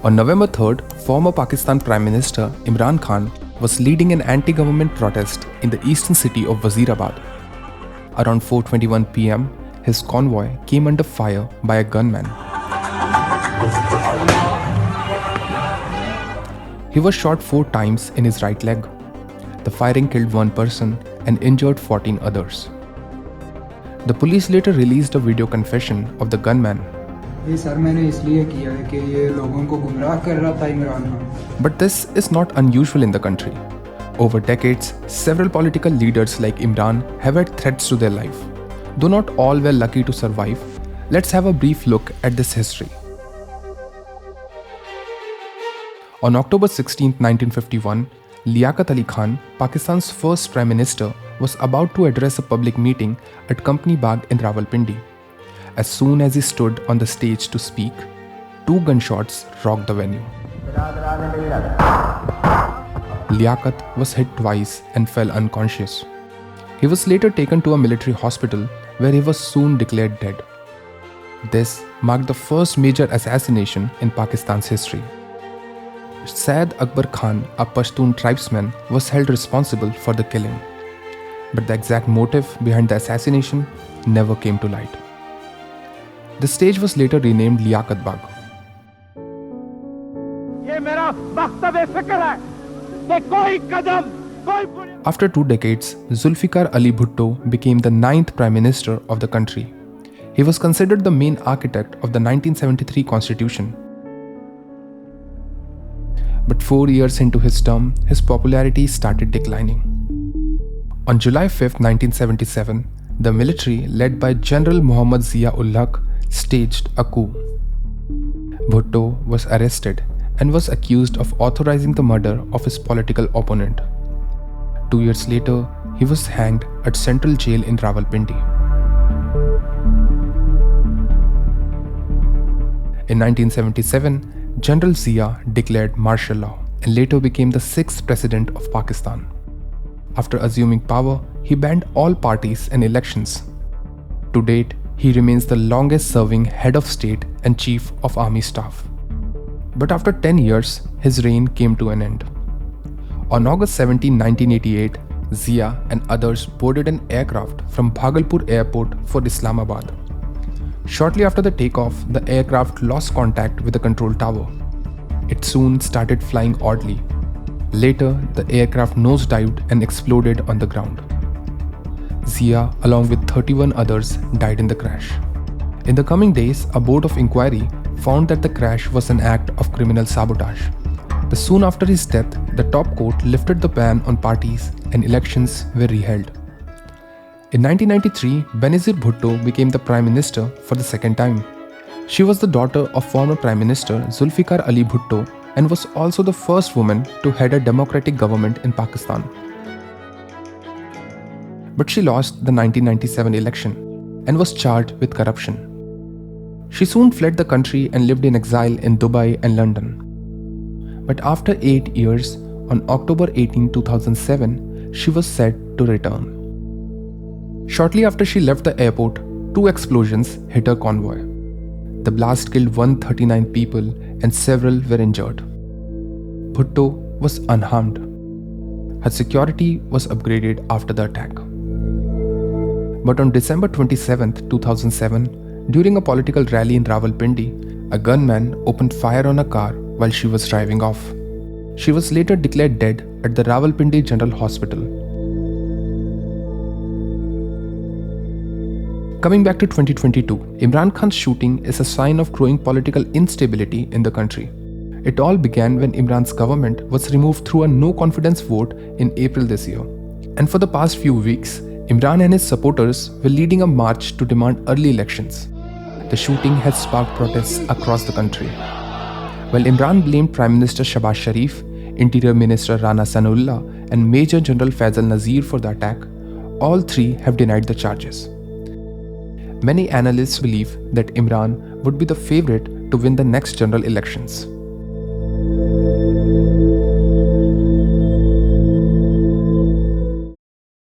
On November 3rd, former Pakistan Prime Minister Imran Khan was leading an anti-government protest in the eastern city of Wazirabad. Around 4:21 p.m., his convoy came under fire by a gunman. He was shot 4 times in his right leg. The firing killed 1 person and injured 14 others. The police later released a video confession of the gunman. But this is not unusual in the country. Over decades, several political leaders like Imran have had threats to their life. Though not all were lucky to survive, let's have a brief look at this history. On October 16, 1951, Lyakat Ali Khan, Pakistan's first Prime Minister, was about to address a public meeting at Company Bagh in Rawalpindi. As soon as he stood on the stage to speak, 2 gunshots rocked the venue. Liaquat was hit twice and fell unconscious. He was later taken to a military hospital where he was soon declared dead. This marked the first major assassination in Pakistan's history. Syed Akbar Khan, a Pashtun tribesman, was held responsible for the killing. But the exact motive behind the assassination never came to light. The stage was later renamed Liaquat Bagh. After 2 decades, Zulfikar Ali Bhutto became the 9th Prime Minister of the country. He was considered the main architect of the 1973 Constitution. But 4 years into his term, his popularity started declining. On July 5, 1977, the military, led by General Muhammad Zia-ul-Haq, staged a coup. Bhutto was arrested and was accused of authorizing the murder of his political opponent. 2 years later, he was hanged at Central Jail in Rawalpindi. In 1977, General Zia declared martial law and later became the 6th President of Pakistan. After assuming power, he banned all parties and elections. To date, he remains the longest-serving head of state and chief of army staff. But after 10 years, his reign came to an end. On August 17, 1988, Zia and others boarded an aircraft from Bhagalpur Airport for Islamabad. Shortly after the takeoff, the aircraft lost contact with the control tower. It soon started flying oddly. Later, the aircraft nosedived and exploded on the ground. Zia, along with 31 others, died in the crash. In the coming days, a board of inquiry found that the crash was an act of criminal sabotage. Soon after his death, the top court lifted the ban on parties and elections were reheld. In 1993, Benazir Bhutto became the Prime Minister for the second time. She was the daughter of former Prime Minister Zulfikar Ali Bhutto and was also the first woman to head a democratic government in Pakistan. But she lost the 1997 election and was charged with corruption. She soon fled the country and lived in exile in Dubai and London. But after 8 years, on October 18, 2007, she was said to return. Shortly after she left the airport, 2 explosions hit her convoy. The blast killed 139 people and several were injured. Bhutto was unharmed. Her security was upgraded after the attack. But on December 27, 2007, during a political rally in Rawalpindi, a gunman opened fire on a car while she was driving off. She was later declared dead at the Rawalpindi General Hospital. Coming back to 2022, Imran Khan's shooting is a sign of growing political instability in the country. It all began when Imran's government was removed through a no-confidence vote in April this year. And for the past few weeks, Imran and his supporters were leading a march to demand early elections. The shooting has sparked protests across the country. While Imran blamed Prime Minister Shahbaz Sharif, Interior Minister Rana Sanullah, and Major General Faisal Nazir for the attack, all 3 have denied the charges. Many analysts believe that Imran would be the favorite to win the next general elections.